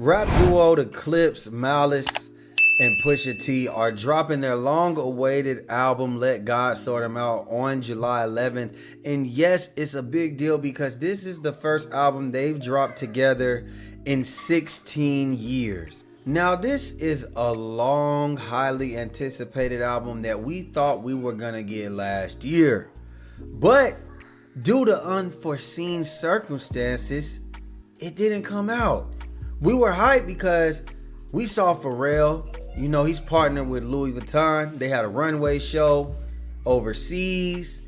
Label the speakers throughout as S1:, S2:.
S1: Rap duo the CLIPSE, Malice, and Pusha T are dropping their long-awaited album Let God Sort 'Em Out on July 11th. And yes, it's a big deal because this is the first album they've dropped together in 16 years. Now, this is a long, highly anticipated album that we thought we were gonna get last year. But due to unforeseen circumstances, it didn't come out. We were hyped because we saw Pharrell. You know, he's partnered with Louis Vuitton. They had a runway show overseas.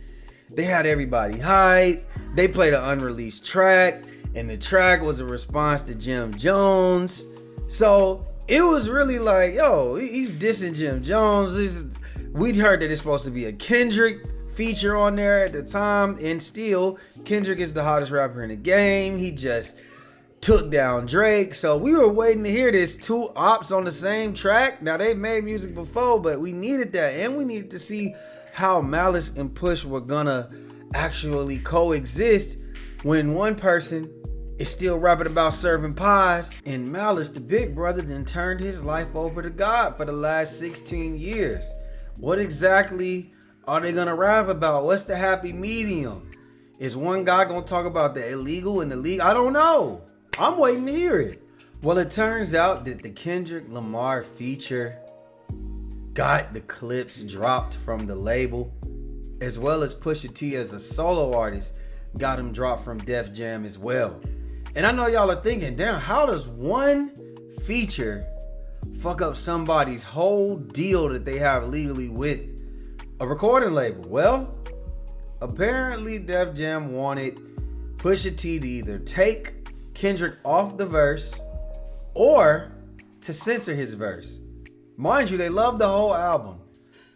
S1: They had everybody hyped. They played an unreleased track, and the track was a response to Jim Jones. So it was really like, yo, he's dissing Jim Jones. We'd heard that it's supposed to be a Kendrick feature on there at the time, and still, Kendrick is the hottest rapper in the game. He just took down Drake. So we were waiting to hear this, two ops on the same track. Now, they've made music before, but we needed that, and we needed to see how Malice and Push were gonna actually coexist when one person is still rapping about serving pies, and Malice, the big brother, then turned his life over to God for the last 16 years. What exactly are they gonna rap about? What's the happy medium? Is one guy gonna talk about the illegal and the legal? I don't know. I'm waiting to hear it. Well, it turns out that the Kendrick Lamar feature got the clips dropped from the label, as well as Pusha T as a solo artist got him dropped from Def Jam as well. And I know y'all are thinking, damn, how does one feature fuck up somebody's whole deal that they have legally with a recording label? Well, apparently Def Jam wanted Pusha T to either take Kendrick off the verse or to censor his verse. Mind you, they love the whole album,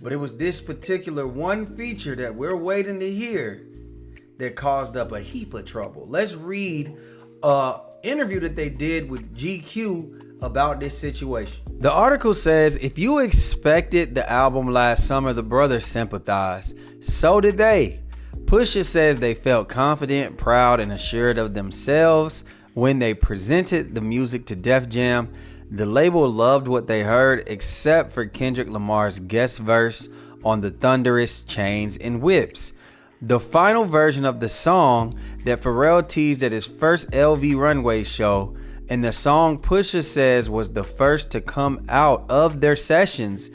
S1: but it was this particular one feature that we're waiting to hear that caused up a heap of trouble. Let's read an interview that they did with GQ about this situation. The article says, if you expected the album last summer, the brothers sympathized. So did they. Pusha says they felt confident, proud, and assured of themselves when they presented the music to Def Jam. The label loved what they heard, except for Kendrick Lamar's guest verse on the thunderous Chains and Whips. The final version of the song that Pharrell teased at his first LV runway show, and the song Pusha says was the first to come out of their sessions.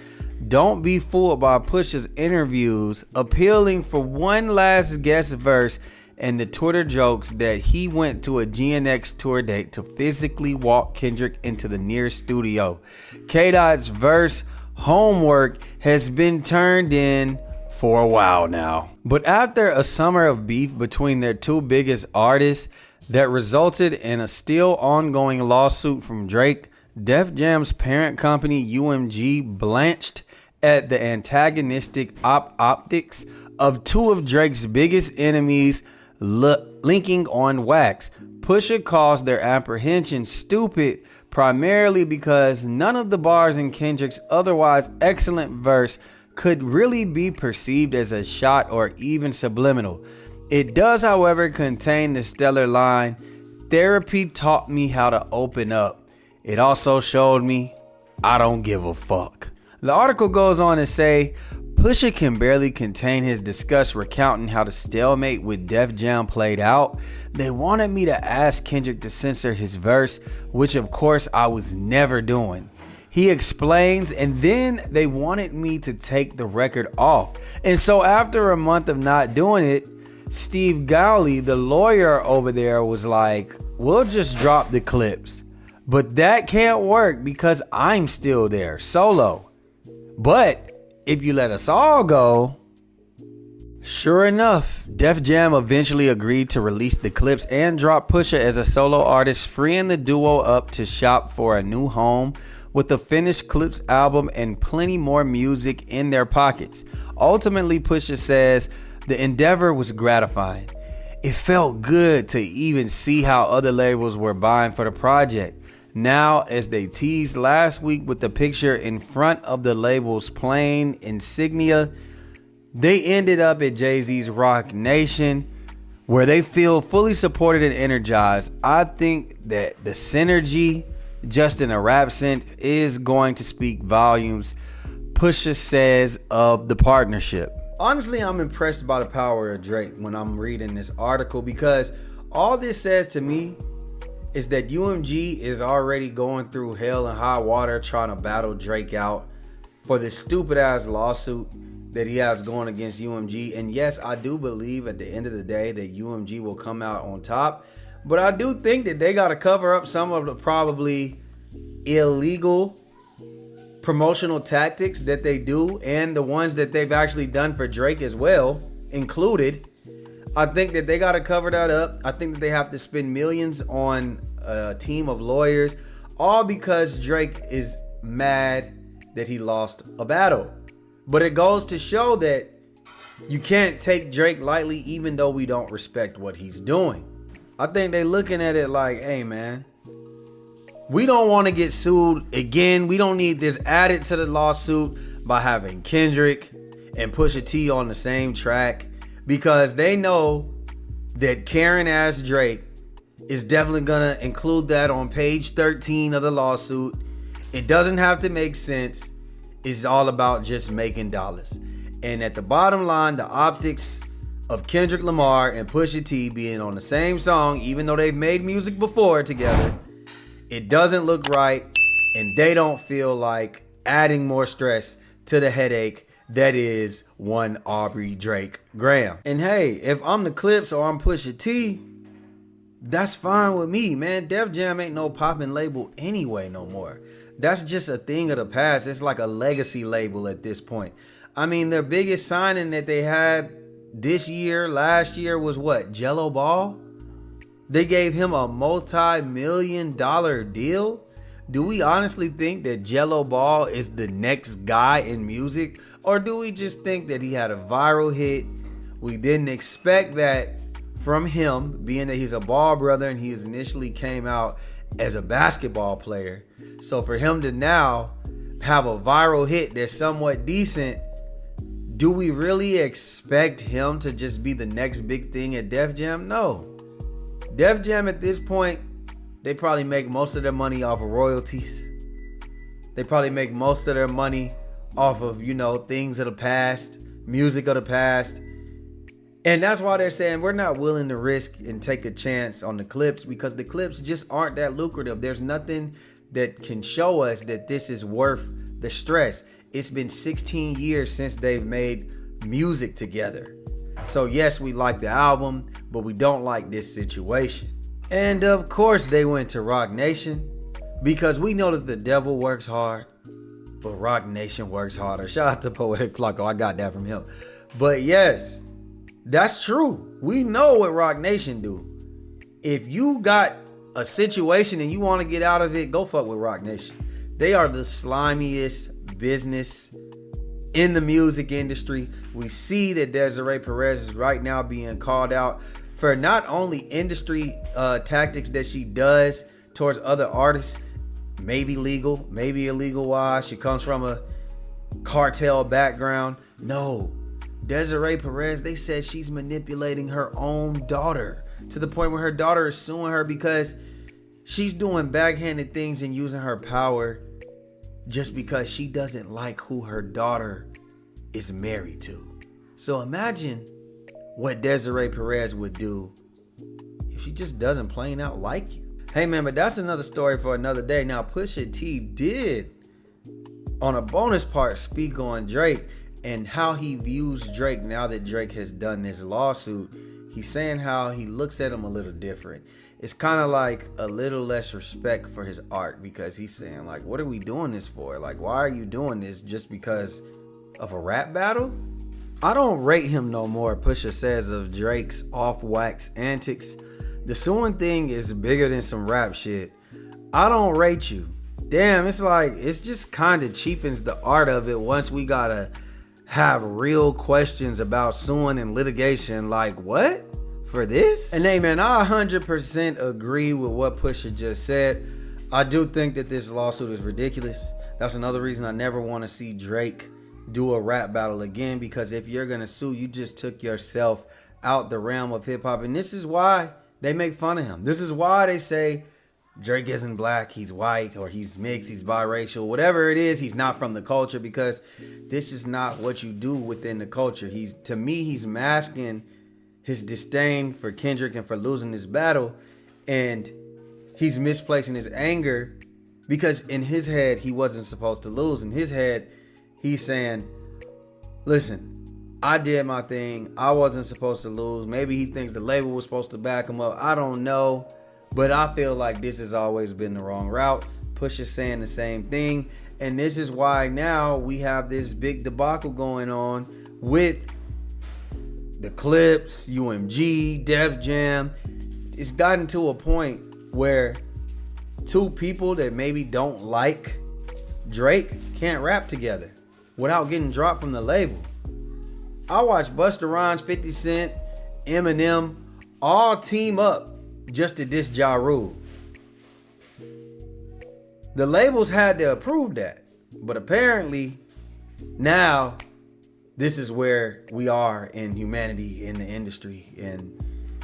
S1: Don't be fooled by Pusha's interviews appealing for one last guest verse and the Twitter jokes that he went to a GNX tour date to physically walk Kendrick into the nearest studio. K-Dot's verse homework has been turned in for a while now. But after a summer of beef between their two biggest artists that resulted in a still ongoing lawsuit from Drake, Def Jam's parent company UMG blanched at the antagonistic optics of two of Drake's biggest enemies linking on wax. Pusha calls their apprehension stupid, primarily because none of the bars in Kendrick's otherwise excellent verse could really be perceived as a shot or even subliminal. It does, however, contain the stellar line, "Therapy taught me how to open up. It also showed me I don't give a fuck." The article goes on to say, Pusha can barely contain his disgust recounting how the stalemate with Def Jam played out. They wanted me to ask Kendrick to censor his verse, which of course I was never doing. He explains, and then they wanted me to take the record off. And so after a month of not doing it, Steve Gowley, the lawyer over there, was like, we'll just drop the clips. But that can't work because I'm still there, solo. But if you let us all go. Sure enough, Def Jam eventually agreed to release the clips and drop Pusha as a solo artist, freeing the duo up to shop for a new home with a finished CLIPSE album and plenty more music in their pockets. Ultimately, Pusha says the endeavor was gratifying. It felt good to even see how other labels were buying for the project. Now, as they teased last week with the picture in front of the label's plain insignia, they ended up at Jay-Z's Rock Nation, where they feel fully supported and energized. I think that the synergy just in a rap sense is going to speak volumes, Pusha says of the partnership. Honestly, I'm impressed by the power of Drake when I'm reading this article, because all this says to me is that UMG is already going through hell and high water trying to battle Drake out for this stupid ass lawsuit that he has going against UMG. And yes, I do believe at the end of the day that UMG will come out on top, but I do think that they got to cover up some of the probably illegal promotional tactics that they do, and the ones that they've actually done for Drake as well included. I think that they got to cover that up. I think that they have to spend millions on a team of lawyers, all because Drake is mad that he lost a battle. But it goes to show that you can't take Drake lightly, even though we don't respect what he's doing. I think they're looking at it like, hey man, we don't want to get sued again. We don't need this added to the lawsuit by having Kendrick and Pusha T on the same track, because they know that Karen ass Drake is definitely gonna include that on page 13 of the lawsuit. It doesn't have to make sense. It's all about just making dollars. And at the bottom line, the optics of Kendrick Lamar and Pusha T being on the same song, even though they've made music before together, it doesn't look right, and they don't feel like adding more stress to the headache that is one Aubrey Drake Graham. And hey, if I'm the Clipse or I'm Pusha T, that's fine with me, man. Def Jam ain't no popping label anyway no more. That's just a thing of the past. It's like a legacy label at this point. I mean, their biggest signing that they had last year was what? Jello Ball? They gave him a multi-million-dollar deal. Do we honestly think that Jello Ball is the next guy in music? Or do we just think that he had a viral hit? We didn't expect that from him, being that he's a ball brother and he initially came out as a basketball player. So for him to now have a viral hit that's somewhat decent, do we really expect him to just be the next big thing at Def Jam? No. Def Jam at this point, they probably make most of their money off of royalties. They probably make most of their money off of, things of the past, music of the past. And that's why they're saying we're not willing to risk and take a chance on the Clipse, because the Clipse just aren't that lucrative. There's nothing that can show us that this is worth the stress. It's been 16 years since they've made music together. So yes, we like the album, but we don't like this situation. And of course they went to Rock Nation, because we know that the devil works hard, but Rock Nation works harder. Shout out to Poetic Flacco. I got that from him. But yes, that's true. We know what Rock Nation do. If you got a situation and you want to get out of it, go fuck with Rock Nation. They are the slimiest business in the music industry. We see that Desiree Perez is right now being called out for not only industry tactics that she does towards other artists, maybe legal, maybe illegal wise. She comes from a cartel background. No, Desiree Perez, they said she's manipulating her own daughter to the point where her daughter is suing her because she's doing backhanded things and using her power just because she doesn't like who her daughter is married to. So imagine what Desiree Perez would do if she just doesn't plain out like you. Hey man, but that's another story for another day. Now Pusha T did, on a bonus part, speak on Drake and how he views Drake now that Drake has done this lawsuit. He's saying how he looks at him a little different. It's kind of like a little less respect for his art, because he's saying like, what are we doing this for? Like, why are you doing this just because of a rap battle? I don't rate him no more, Pusha says of Drake's off-wax antics. The suing thing is bigger than some rap shit. I don't rate you. Damn, it's like, it's just kind of cheapens the art of it once we gotta have real questions about suing and litigation. Like, what? For this? And hey man, I 100% agree with what Pusha just said. I do think that this lawsuit is ridiculous. That's another reason I never want to see Drake do a rap battle again, because if you're gonna sue, you just took yourself out the realm of hip hop. And this is why they make fun of him. This is why they say Drake isn't black, he's white, or he's mixed, he's biracial, whatever it is, he's not from the culture, because this is not what you do within the culture. To me, he's masking his disdain for Kendrick and for losing this battle, and he's misplacing his anger because in his head, he wasn't supposed to lose. In his head, he's saying, listen, I did my thing. I wasn't supposed to lose. Maybe he thinks the label was supposed to back him up. I don't know. But I feel like this has always been the wrong route. Pusha's saying the same thing. And this is why now we have this big debacle going on with the CLIPSE, UMG, Def Jam. It's gotten to a point where two people that maybe don't like Drake can't rap together without getting dropped from the label. I watched Busta Rhymes, 50 Cent, Eminem all team up just to diss Ja Rule. The labels had to approve that. But apparently now this is where we are in humanity, in the industry, in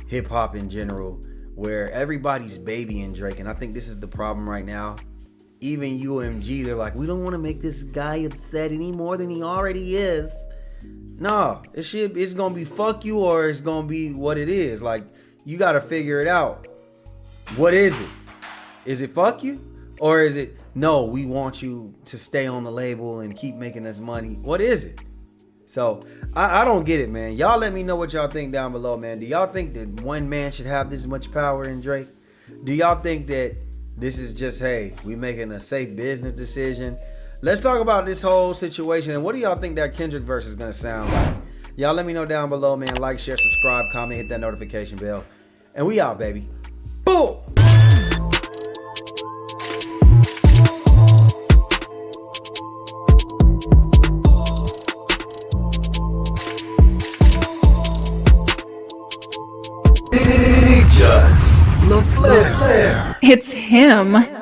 S1: hip hop in general, where everybody's babying Drake. And I think this is the problem right now. Even UMG, they're like, we don't want to make this guy upset any more than he already is. No, it's going to be fuck you, or it's going to be what it is. Like, you got to figure it out. What is it? Is it fuck you? Or is it, no, we want you to stay on the label and keep making us money? What is it? So, I don't get it, man. Y'all let me know what y'all think down below, man. Do y'all think that one man should have this much power in Drake? Do y'all think that this is just, hey, we making a safe business decision? Let's talk about this whole situation. And what do y'all think that Kendrick verse is going to sound like? Y'all let me know down below, man. Like, share, subscribe, comment, hit that notification bell. And we out, baby. Boom!
S2: IG-TheLaFlareLounge.
S3: It's him.